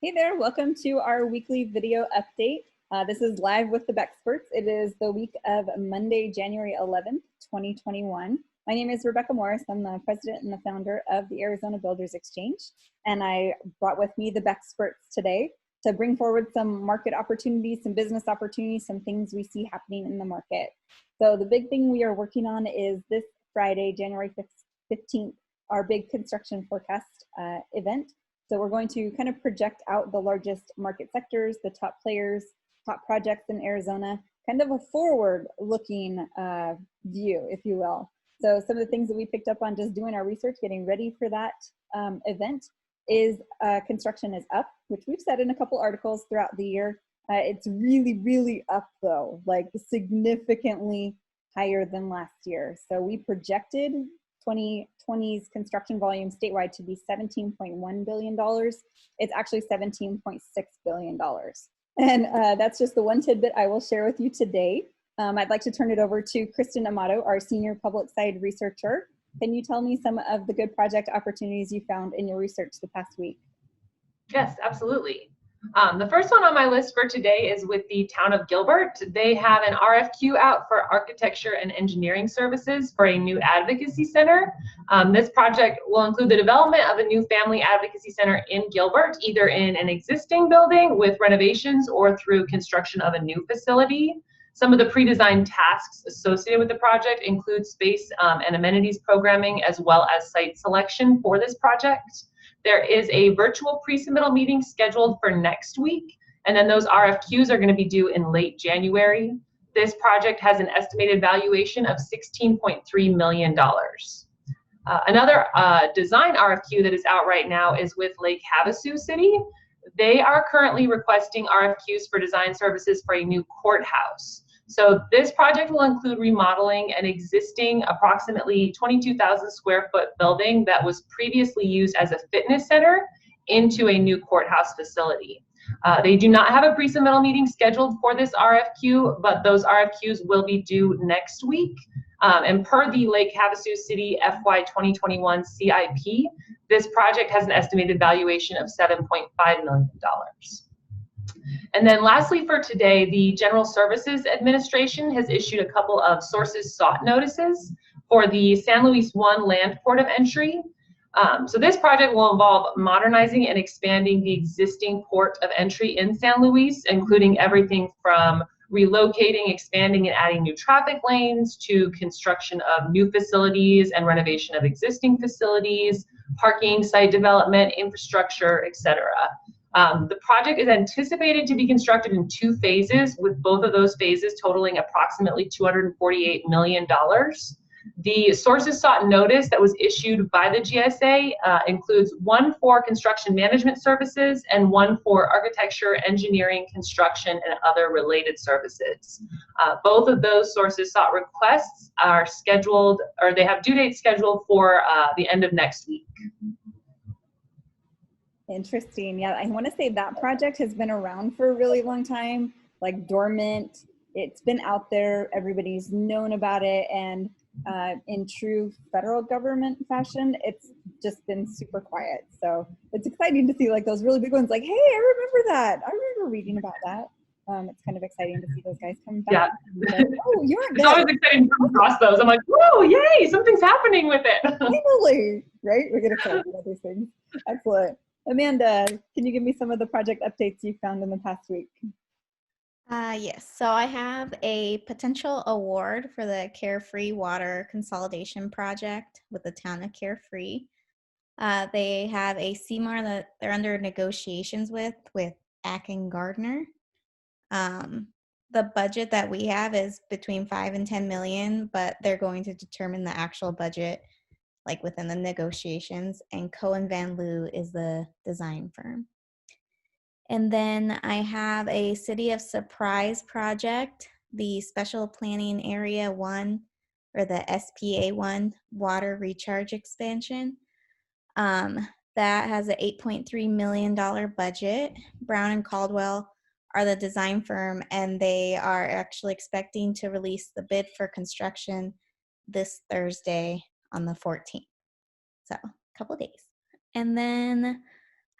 Hey there, welcome to our weekly video update. This is live with the BEXperts. It is the week of Monday, January 11th, 2021. My name is Rebecca Morris. I'm the president and the founder of the Arizona Builders Exchange. And I brought with me the BEXperts today to bring forward some market opportunities, some business opportunities, some things we see happening in the market. So the big thing we are working on is this Friday, January 15th, our big construction forecast event. So we're going to kind of project out the largest market sectors, the top players, top projects in Arizona, kind of a forward-looking view, if you will. So some of the things that we picked up on just doing our research, getting ready for that event is construction is up, which we've said in a couple articles throughout the year. It's really, really up though, like significantly higher than last year. So we projected 2020's construction volume statewide to be $17.1 billion. It's actually $17.6 billion. And that's just the one tidbit I will share with you today. I'd like to turn it over to Kristen Amato, our senior public side researcher. Can you tell me some of the good project opportunities you found in your research the past week? Yes, absolutely. The first one on my list for today is with the Town of Gilbert. They have an RFQ out for architecture and engineering services for a new advocacy center. This project will include the development of a new family advocacy center in Gilbert, either in an existing building with renovations or through construction of a new facility. Some of the pre-designed tasks associated with the project include space and amenities programming, as well as site selection for this project. There is a virtual pre-submittal meeting scheduled for next week, and then those RFQs are going to be due in late January. This project has an estimated valuation of $16.3 million. Another design RFQ that is out right now is with Lake Havasu City. They are currently requesting RFQs for design services for a new courthouse. So this project will include remodeling an existing approximately 22,000 square foot building that was previously used as a fitness center into a new courthouse facility. They do not have a pre-submittal meeting scheduled for this RFQ, but those RFQs will be due next week. And per the Lake Havasu City FY 2021 CIP, this project has an estimated valuation of $7.5 million. And then lastly for today, the General Services Administration has issued a couple of sources sought notices for the San Luis 1 Land Port of Entry. So this project will involve modernizing and expanding the existing port of entry in San Luis, including everything from relocating, expanding, and adding new traffic lanes to construction of new facilities and renovation of existing facilities, parking, site development, infrastructure, etc. The project is anticipated to be constructed in 2 phases, with both of those phases totaling approximately $248 million. The sources sought notice that was issued by the GSA includes one for construction management services and one for architecture, engineering, construction, and other related services. Both of those sources sought requests are scheduled, or they have due dates scheduled for the end of next week. Interesting. Yeah, I want to say that project has been around for a really long time, like dormant. It's been out there. Everybody's known about it. And in true federal government fashion, it's just been super quiet. So it's exciting to see like those really big ones like, hey, I remember that. I remember reading about that. It's kind of exciting to see those guys come back. Yeah. Like, oh, you're It's always exciting to come across those. I'm like, whoa, yay, something's happening with it. Finally, right? We get excited about these things. Excellent. Amanda, can you give me some of the project updates you found in the past week? Yes, so I have a potential award for the Carefree Water Consolidation Project with the town of Carefree. They have a CMAR that they're under negotiations with Ack & Gardner. The budget that we have is between 5 and 10 million, but they're going to determine the actual budget like within the negotiations, and Cohen Van Loo is the design firm. And then I have a City of Surprise project, the Special Planning Area 1, or the SPA 1 water recharge expansion. That has an $8.3 million budget. Brown Caldwell are the design firm, and they are actually expecting to release the bid for construction this Thursday on the 14th. So a couple days. And then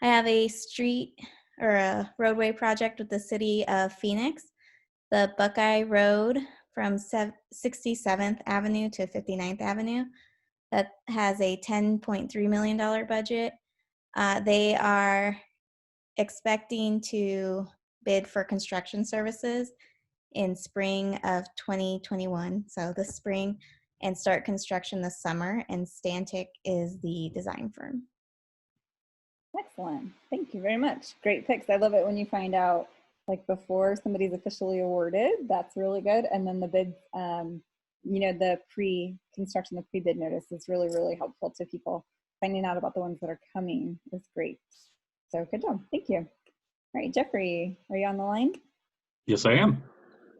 I have a street or a roadway project with the city of Phoenix, the Buckeye Road from 67th Avenue to 59th Avenue. That has a $10.3 million budget. They are expecting to bid for construction services in spring of 2021, so this spring, and start construction this summer, and Synectic is the design firm. Excellent. Thank you very much. Great picks. I love it when you find out like before somebody's officially awarded. That's really good. And then the bids, you know, the pre-construction, the pre-bid notice is really, really helpful to people. Finding out about the ones that are coming is great. So good job. Thank you. All right, Jeffrey, are you on the line? Yes, I am.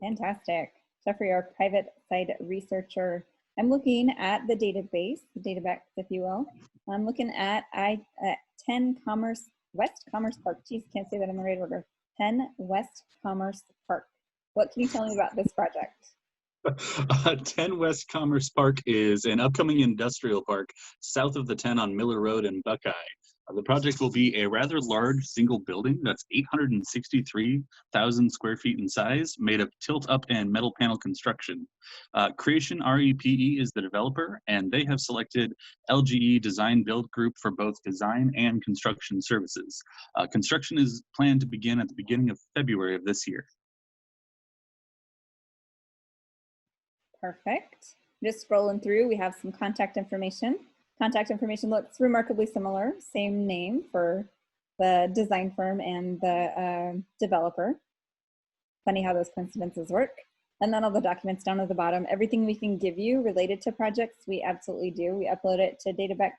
Fantastic. Jeffrey, our private side researcher. I'm looking at the database, the DataBEX, if you will. I'm looking at 10 West Commerce Park. Geez, can't say that in the right order. 10 West Commerce Park. What can you tell me about this project? 10 West Commerce Park is an upcoming industrial park south of the 10 on Miller Road in Buckeye. The project will be a rather large single building that's 863,000 square feet in size, made of tilt-up and metal panel construction. Creation REPE is the developer, and they have selected LGE Design Build Group for both design and construction services. Construction is planned to begin at the beginning of February of this year. Perfect. Just scrolling through, we have some contact information. Contact information looks remarkably similar, same name for the design firm and the developer. Funny how those coincidences work. And then all the documents down at the bottom. Everything we can give you related to projects, we absolutely do. We upload it to DataBEX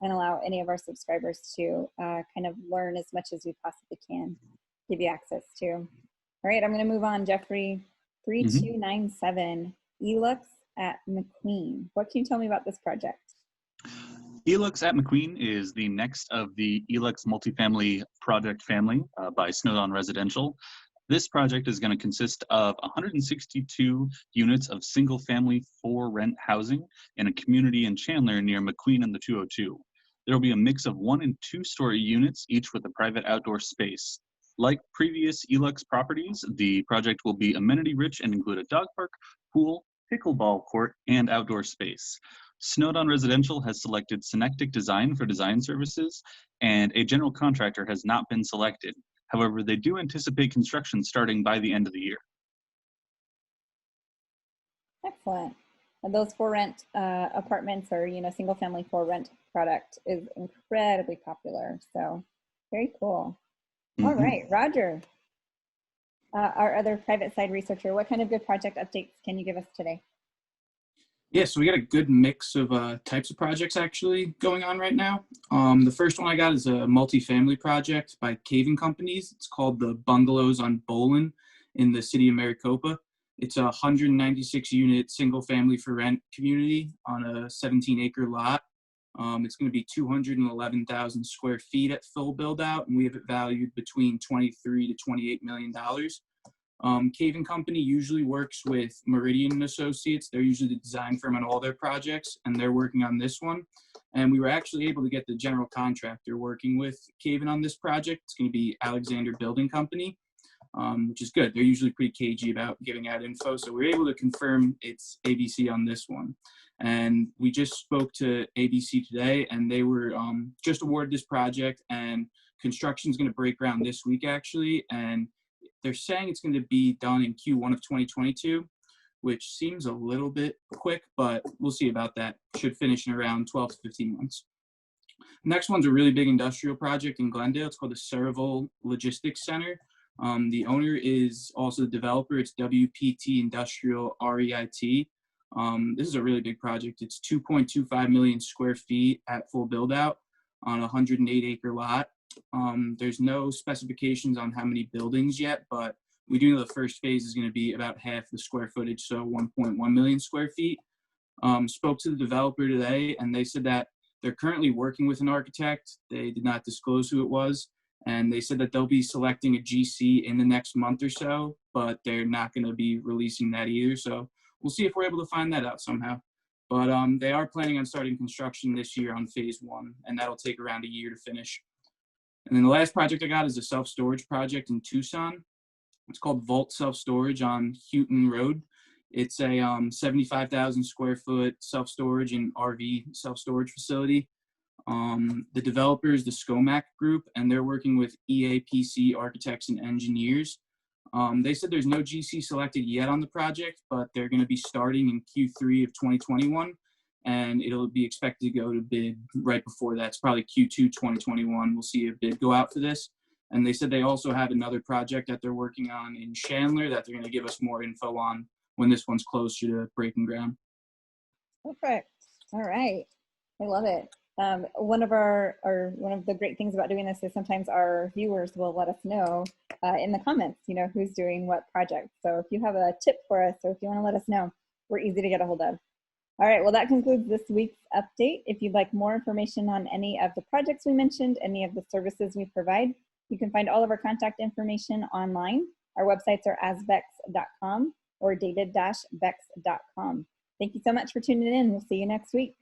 and allow any of our subscribers to kind of learn as much as we possibly can, give you access to. All right, I'm going to move on, Jeffrey. 3297 Elux at McQueen. What can you tell me about this project? Elux at McQueen is the next of the Elux multifamily project family by Snowdon Residential. This project is going to consist of 162 units of single-family for-rent housing in a community in Chandler near McQueen and the 202. There will be a mix of 1- and 2-story units, each with a private outdoor space. Like previous Elux properties, the project will be amenity-rich and include a dog park, pool, pickleball court, and outdoor space. Snowdon Residential has selected Synectic Design for design services, and a general contractor has not been selected. However, they do anticipate construction starting by the end of the year. Excellent. And those for-rent apartments or, you know, single-family for-rent product is incredibly popular. So very cool. All right, Roger, our other private side researcher, what kind of good project updates can you give us today? Yeah, so we got a good mix of types of projects actually going on right now. The first one I got is a multifamily project by Caving Companies. It's called the Bungalows on Bowlin in the city of Maricopa. It's a 196 unit single family for rent community on a 17-acre lot. It's going to be 211,000 square feet at full build out, and we have it valued between $23 to $28 million. Caving Company usually works with Meridian & Associates. They're usually the design firm on all their projects, and they're working on this one. And we were actually able to get the general contractor working with Caving on this project. It's going to be Alexander Building Company, which is good. They're usually pretty cagey about giving out info, so we were able to confirm it's ABC on this one. And we just spoke to ABC today, and they were just awarded this project, and construction is going to break ground this week actually, and they're saying it's going to be done in Q1 of 2022, which seems a little bit quick, but we'll see about that. Should finish in around 12 to 15 months. Next one's a really big industrial project in Glendale. It's called the Cerevel Logistics Center. The owner is also the developer. It's WPT Industrial REIT. This is a really big project. It's 2.25 million square feet at full build out on a 108-acre lot. There's no specifications on how many buildings yet, but we do know the first phase is going to be about half the square footage, so 1.1 million square feet. Spoke to the developer today, and they said that they're currently working with an architect. They did not disclose who it was, and they said that they'll be selecting a GC in the next month or so, but they're not going to be releasing that either. So we'll see if we're able to find that out somehow. But they are planning on starting construction this year on phase 1, and that'll take around a year to finish. And then the last project I got is a self-storage project in Tucson. It's called Vault Self-Storage on Houghton Road. It's a 75,000 square foot self-storage and RV self-storage facility. The developer is the SCOMAC Group, and they're working with EAPC Architects and Engineers. They said there's no GC selected yet on the project, but they're going to be starting in Q3 of 2021, and it'll be expected to go to bid right before that. It's probably Q2 2021. We'll see a bid go out for this. And they said they also have another project that they're working on in Chandler that they're going to give us more info on when this one's closer to breaking ground. Perfect. All right. I love it. One of the great things about doing this is sometimes our viewers will let us know in the comments, who's doing what project. So if you have a tip for us, or if you want to let us know, we're easy to get a hold of. All right, well, that concludes this week's update. If you'd like more information on any of the projects we mentioned, any of the services we provide, you can find all of our contact information online. Our websites are asbex.com or data-bex.com. Thank you so much for tuning in. We'll see you next week.